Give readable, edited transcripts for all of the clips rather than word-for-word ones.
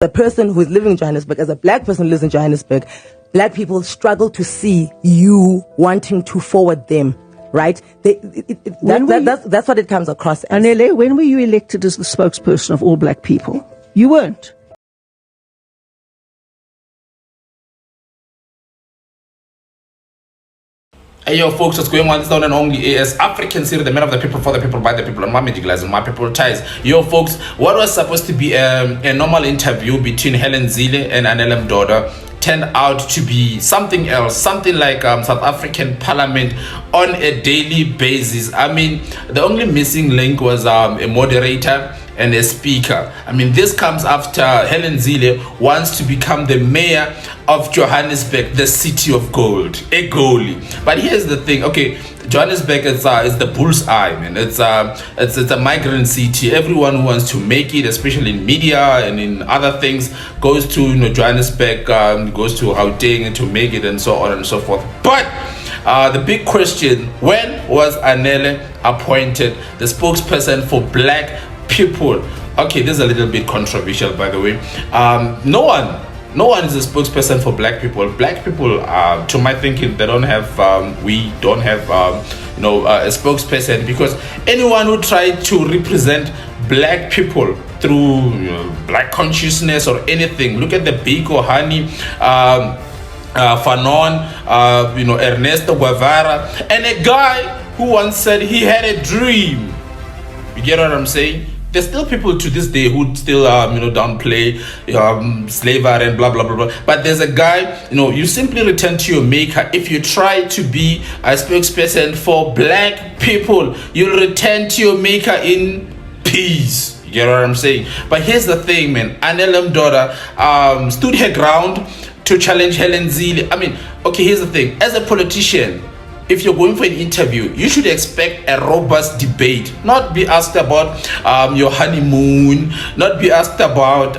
The person who is living in Johannesburg, as a black person who lives in Johannesburg, black people struggle to see you wanting to forward them, right? That's what it comes across as. Anele, when were you elected as the spokesperson of all black people? You weren't. Hey yo folks, what's going on? This is the one and only AS AfricanSiri, the man of the people, for the people, by the people, and my magic lies and my people ties. Yo folks, what was supposed to be a normal interview between Helen Zille and Anele Mdoda turned out to be something else, something like South African Parliament on a daily basis. I mean, the only missing link was a moderator and a speaker. I mean, this comes after Helen Zille wants to become the mayor of Johannesburg, the city of gold, a goalie. But here's the thing, okay, Johannesburg is the bullseye, man. It's a migrant city. Everyone who wants to make it, especially in media and in other things, goes to Johannesburg, goes to Gauteng to make it, and so on and so forth. But the big question: when was Anele appointed the spokesperson for black people? Okay, this is a little bit controversial, by the way. No one is a spokesperson for black people. Black people, to my thinking, they don't have, we don't have, a spokesperson, because anyone who tried to represent black people through black consciousness or anything, look at the Biko Hani, Fanon, Ernesto Guevara, and a guy who once said he had a dream. You get what I'm saying? There's still people to this day who still downplay slavery and blah blah blah blah. But there's a guy, you simply return to your maker. If you try to be a spokesperson for black people, you'll return to your maker in peace. You get what I'm saying? But here's the thing, man. Anele Mdoda stood her ground to challenge Helen Zille. I mean, okay, here's the thing. As a politician, if you're going for an interview, you should expect a robust debate. Not be asked about your honeymoon, not be asked about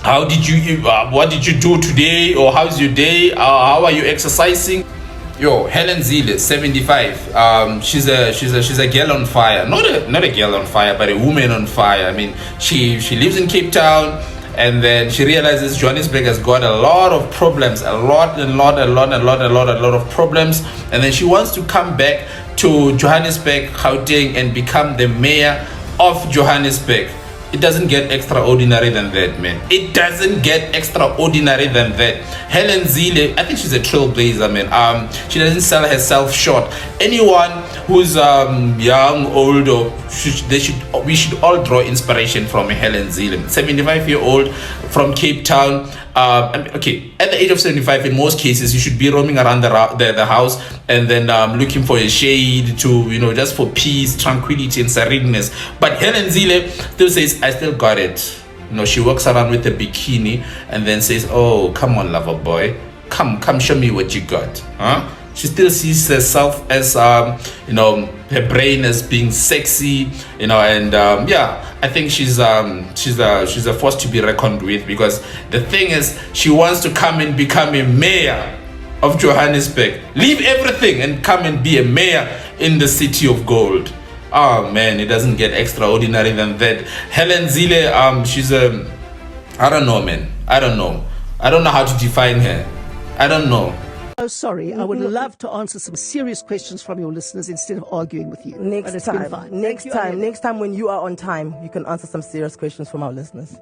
what did you do today, or how's your day, how are you exercising. Yo, Helen Zille, 75. She's a girl on fire. Not a girl on fire, but a woman on fire. I mean, she lives in Cape Town. And then she realizes Johannesburg has got a lot of problems, a lot of problems. And then she wants to come back to Johannesburg, Gauteng, and become the mayor of Johannesburg. It doesn't get extraordinary than that, man. It doesn't get extraordinary than that. Helen Zille, I think she's a trailblazer, man. She doesn't sell herself short. Anyone who's young, old, or we should all draw inspiration from Helen Zille, 75-year-old from Cape Town. Okay, at the age of 75, in most cases, you should be roaming around the house and then looking for a shade to, just for peace, tranquility, and sereneness. But Helen Zille still says, I still got it. She walks around with a bikini and then says, oh, come on, lover boy. Come show me what you got. Huh? She still sees herself as, her brain as being sexy, and I think she's a force to be reckoned with, because the thing is, she wants to come and become a mayor of Johannesburg, leave everything and come and be a mayor in the city of gold. Oh man, it doesn't get extraordinary than that. Helen Zille, she's I don't know, man. I don't know how to define her. I don't know. Oh, sorry. I would love to answer some serious questions from your listeners instead of arguing with you. Next time when you are on time, you can answer some serious questions from our listeners.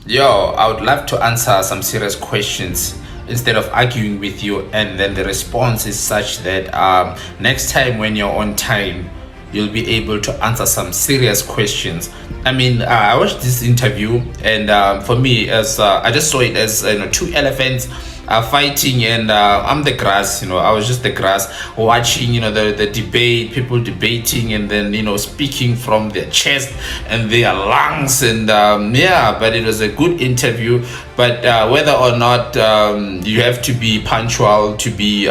Yo, I would love to answer some serious questions instead of arguing with you, and then the response is such that next time when you're on time, you'll be able to answer some serious questions. I mean, I watched this interview, and for me, as I just saw it as two elephants fighting, and I'm the grass. I was just the grass watching the debate, people debating, and then speaking from their chest and their lungs, and but it was a good interview. But whether or not you have to be punctual to be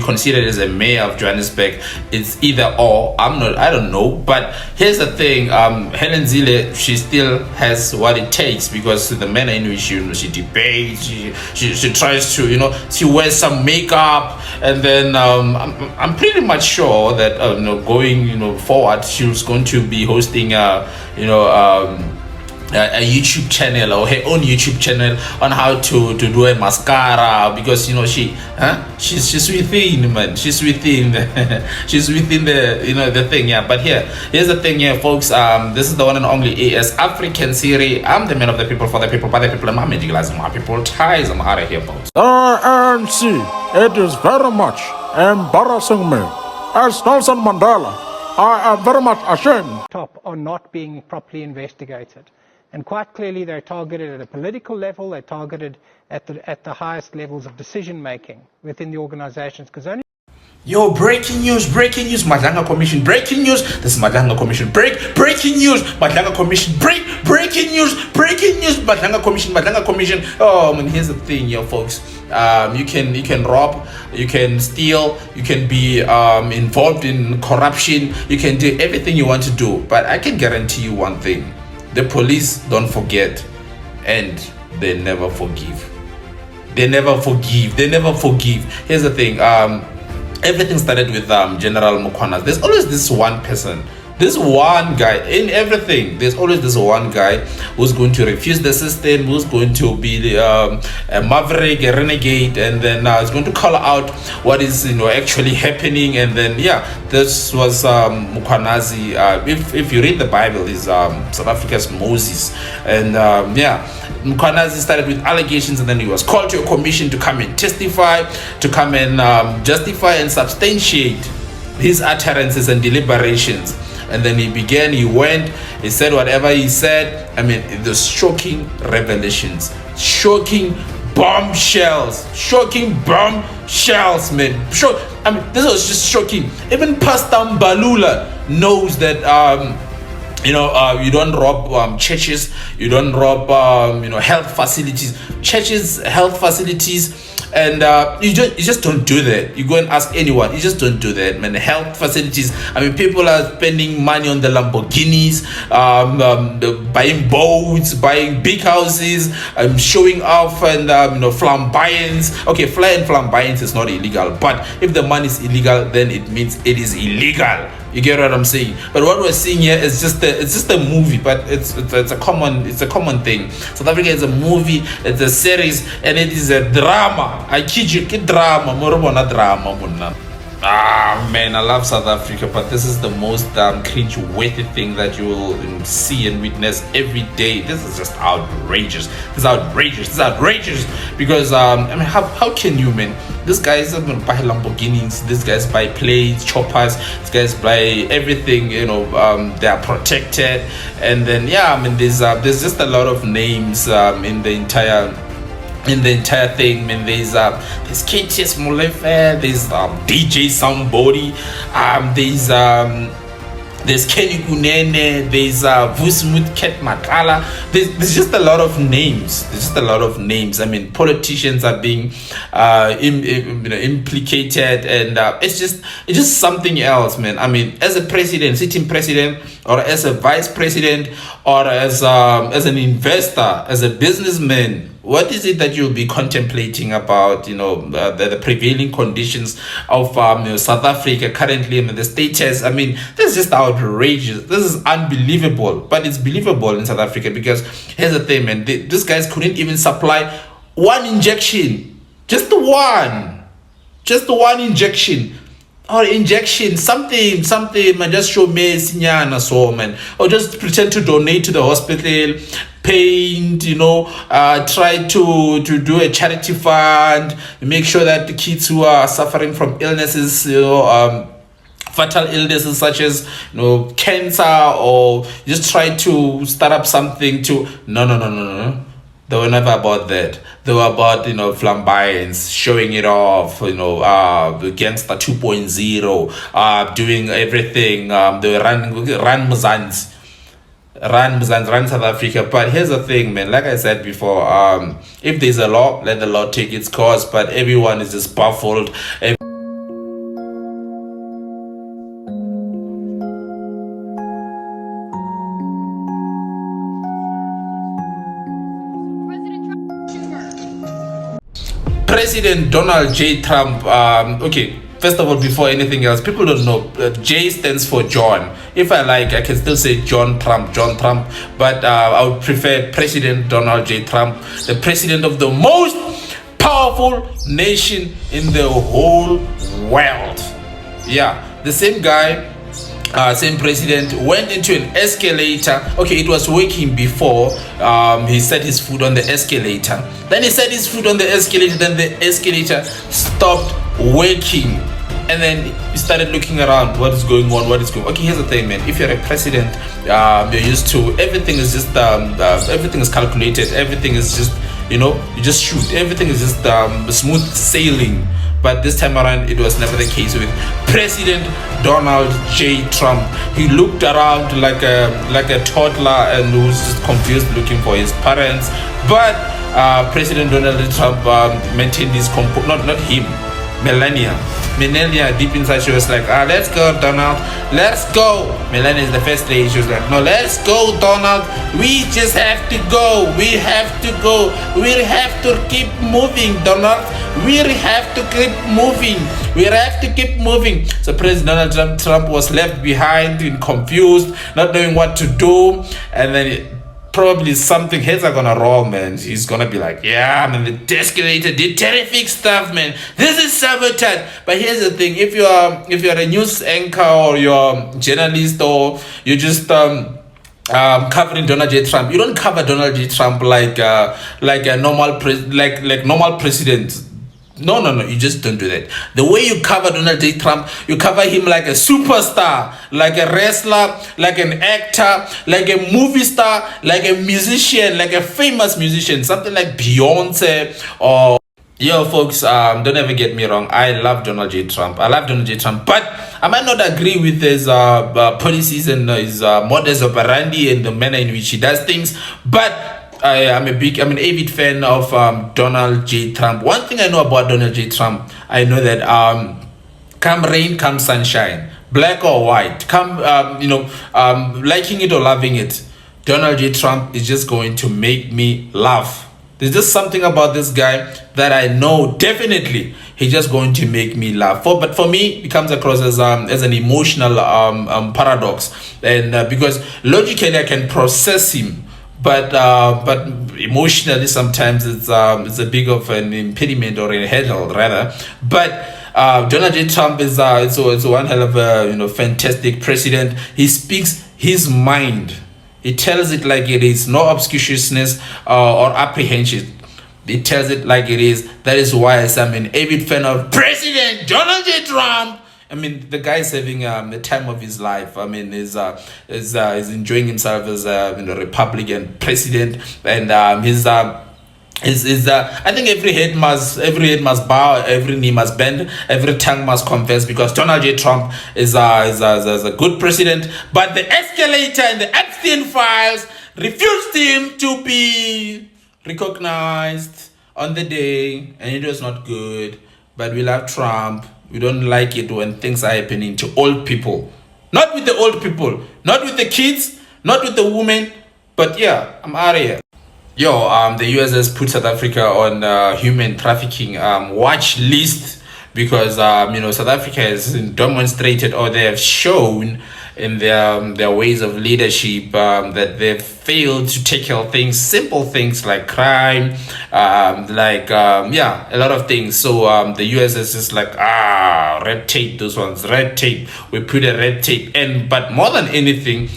considered as a mayor of Johannesburg, it's either or. I don't know. But here's the thing: Helen Zille, she still has what it takes, because the manner in which she debates, she tries to she wears some makeup, and then I'm pretty much sure that going forward, she's going to be hosting a YouTube channel or her own YouTube channel on how to do a mascara, because you know she's within, man, she's within she's within the, you know, the thing. Yeah, but here's the thing here, folks. This is the one and only AS AfricanSiri. I'm the man of the people, for the people, by the people, and I'm evangelizing my people. Ties, I'm out of here, folks. ANC, it is very much embarrassing me. As Nelson Mandela, I am very much ashamed. Top are not being properly investigated. And quite clearly they're targeted at a political level, they're targeted at the highest levels of decision making within the organizations. Because only Yo, breaking news, Madlanga Commission, breaking news, this is Madlanga Commission, breaking news, Madlanga Commission, breaking news, Madlanga Commission. Oh man, here's the thing, yo folks, you can rob, you can steal, you can be involved in corruption, you can do everything you want to do, but I can guarantee you one thing: the police don't forget, and they never forgive. They never forgive. Here's the thing, everything started with General Mukwana. There's always this one person, this one guy in everything. There's always this one guy who's going to refuse the system, who's going to be a maverick, a renegade, and then is going to call out what is, you know, actually happening. And then this was Mukwanazi. If you read the Bible, he's South Africa's Moses. And Mukwanazi started with allegations, and then he was called to a commission to come and testify, to come and justify and substantiate his utterances and deliberations. And then he went, he said whatever he said. I mean, the shocking revelations, shocking bombshells, man. I mean, this was just shocking. Even Pastor Mbalula knows that you don't rob churches, you don't rob health facilities, health facilities. And you just don't do that. You go and ask anyone, you just don't do that, man. Health facilities, I mean, people are spending money on the Lamborghinis, buying boats, buying big houses, showing off, and flamboyance. Okay, flamboyance is not illegal, but if the money is illegal, then it means it is illegal. You get what I'm saying? But what we're seeing here is just a movie, but it's a common thing. South Africa is a movie, it's a series, and it is a drama. I kid you, drama, more drama. Ah man, I love South Africa, but this is the most cringe-worthy thing that you will see and witness every day. This is just outrageous. This is outrageous. Because I mean, how can you, man? These guys buy Lamborghinis, these guys buy planes, choppers, these guys buy everything. They are protected, and then I mean, there's just a lot of names in the entire thing. I mean, there's KTS Molefe, there's DJ somebody, there's Kenny Kunene, there's Vusmut Ket Makala. There's just a lot of names. I mean, politicians are being implicated, and it's just something else, man. I mean, as a president, sitting president, or as a vice president, or as an investor, as a businessman, what is it that you'll be contemplating about, the prevailing conditions of South Africa currently? I mean, the status, I mean, this is just outrageous. This is unbelievable, but it's believable in South Africa, because here's the thing, man. These guys couldn't even supply one injection. Just one injection. Or injection, something, man, just show me sinyana, so man, or just pretend to donate to the hospital, paint, try to do a charity fund, make sure that the kids who are suffering from illnesses, fatal illnesses such as cancer, or just try to start up something to no. They were never about that. They were about, flamboyance, showing it off, the gangster 2.0, doing everything. They run South Africa. But here's the thing, man. Like I said before, if there's a law, let the law take its course. But everyone is just baffled. President Donald J. Trump, first of all, before anything else, people don't know. J stands for John. If I like, I can still say John Trump, but I would prefer President Donald J. Trump, the president of the most powerful nation in the whole world. Yeah, the same guy, same president went into an escalator. Okay, it was working before. He set his foot on the escalator. Then he set his foot on the escalator. Then the escalator stopped working. And then he started looking around. What is going on? Okay, here's the thing, man. If you're a president, you're used to everything is just everything is calculated. Everything is just, you just shoot. Everything is just smooth sailing. But this time around, it was never the case with President Donald J. Trump. He looked around like a toddler and was just confused, looking for his parents. But President Donald J. Trump maintained his not him, Melania deep inside, she was like, let's go, Donald, let's go. Melania is the first lady. She was like, no, let's go, Donald, we just have to go, we have to keep moving, Donald, we have to keep moving. So President Donald Trump was left behind and confused, not knowing what to do. And then probably something heads are gonna roll, man. He's gonna be like, yeah, man, the escalator did terrific stuff, man. This is sabotage. But here's the thing: if you're a news anchor or you're a journalist or you're just covering Donald J. Trump, you don't cover Donald J. Trump like a normal normal president. No, you just don't do that. The way you cover Donald J. Trump, you cover him like a superstar, like a wrestler, like an actor, like a movie star, like a musician, like a famous musician, something like Beyonce or... Yo, folks, don't ever get me wrong. I love Donald J. Trump. But I might not agree with his policies and his modus operandi and the manner in which he does things, but I'm an avid fan of Donald J. Trump. One thing I know about Donald J. Trump, I know that come rain, come sunshine, black or white, come liking it or loving it, Donald J. Trump is just going to make me laugh. There's just something about this guy that I know definitely he's just going to make me laugh. But for me, it comes across as an emotional paradox, and because logically I can process him, but emotionally sometimes it's a big of an impediment or a hurdle rather. But Donald J. Trump is one hell of a fantastic president. He speaks his mind. He tells it like it is, no obscurousness or apprehension. He tells it like it is. That is why I'm an avid fan of President Donald J. Trump. I mean, the guy is having the time of his life. I mean, is enjoying himself as a Republican president, and I think every head must bow, every knee must bend, every tongue must confess, because Donald J. Trump is a good president. But the escalator and the Epstein files refused him to be recognized on the day, and it was not good. But we love Trump. We don't like it when things are happening to old people. Not with the old people, not with the kids, not with the women. But yeah, I'm out of here. Yo, the US has put South Africa on human trafficking watch list because South Africa has demonstrated, or they have shown in their ways of leadership, that they've failed to tackle simple things like crime, a lot of things. So the US is just like, red tape, those ones, red tape. We put a red tape. But more than anything,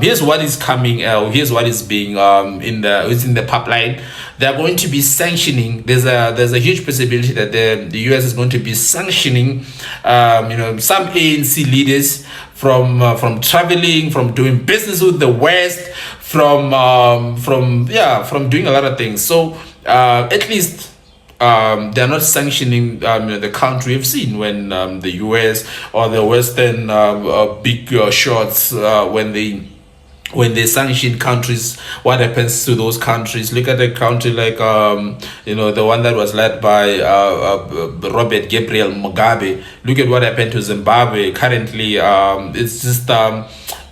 here's what is coming. Here's what is being it's in the pipeline. They're going to be sanctioning. There's a huge possibility that the US is going to be sanctioning some ANC leaders from traveling, from doing business with the West, from doing a lot of things. So at least they're not sanctioning the country. We've seen when the US or the Western big shots when they sanction countries, what happens to those countries? Look at a country like the one that was led by Robert Gabriel Mugabe. Look at what happened to Zimbabwe currently. It's just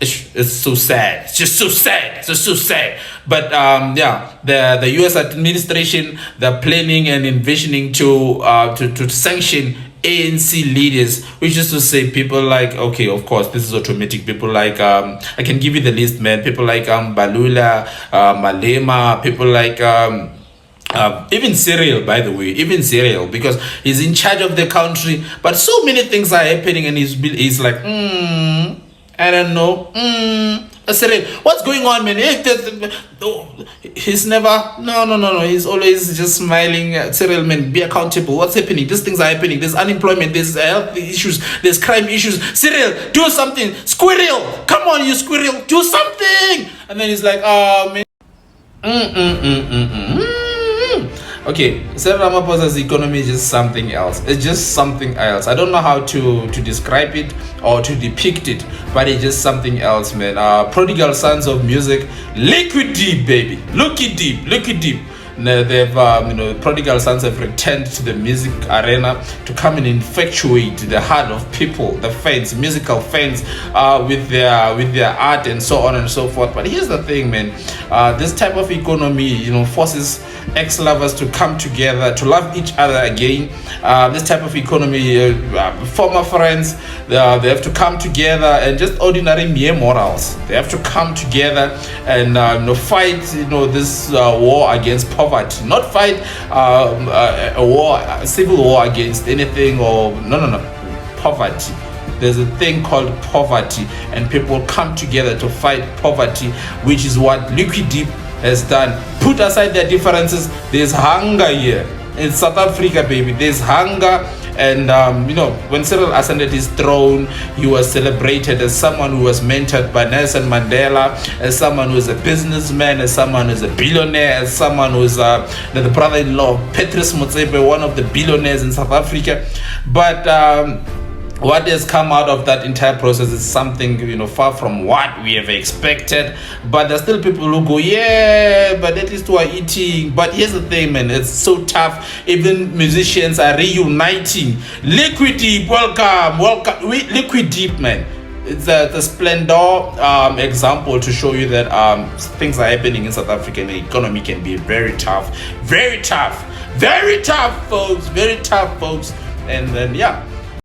it's so sad. It's just so sad. It's just so sad. But the US administration, they're planning and envisioning to sanction ANC leaders, which is to say people like, okay, of course, this is automatic. People like, I can give you the list, man. People like Balula, Malema, people like even Cyril, by the way, even Cyril, because he's in charge of the country, but so many things are happening, and he's like, I don't know, Cyril, what's going on, man? He's never, no, he's always just smiling. Cyril, man, be accountable. What's happening? These things are happening. There's unemployment, there's health issues, there's crime issues. Cyril, do something. Squirrel, come on, you squirrel, do something. And then he's like, oh, man. Okay, Cyril Ramaphosa's economy is just something else. It's just something else. I don't know how to describe it or to depict it, but it's just something else, man. Prodigal sons of music, liquid deep, baby, liquid deep. They've, prodigal sons have returned to the music arena to come and infatuate the heart of people, the fans, musical fans, with their art and so on and so forth. But here's the thing, man. This type of economy, forces ex-lovers to come together, to love each other again. This type of economy, former friends, they have to come together, and just ordinary mere morals, they have to come together and fight this war against poverty. Not fight a civil war against anything, or no, poverty. There's a thing called poverty, and people come together to fight poverty, which is what Liquid Deep has done. Put aside their differences, there's hunger here in South Africa, baby. There's hunger. And when Cyril ascended his throne, he was celebrated as someone who was mentored by Nelson Mandela, as someone who is a businessman, as someone who is a billionaire, as someone who is the brother-in-law of Patrice Motsepe, one of the billionaires in South Africa. But what has come out of that entire process is something far from what we have expected. But there's still people who go, yeah, but at least we're eating. But here's the thing, man, it's so tough. Even musicians are reuniting. Liquid Deep, welcome. Liquid Deep, man. It's the splendor example to show you that things are happening in South Africa, and the economy can be very tough, folks. And then, yeah.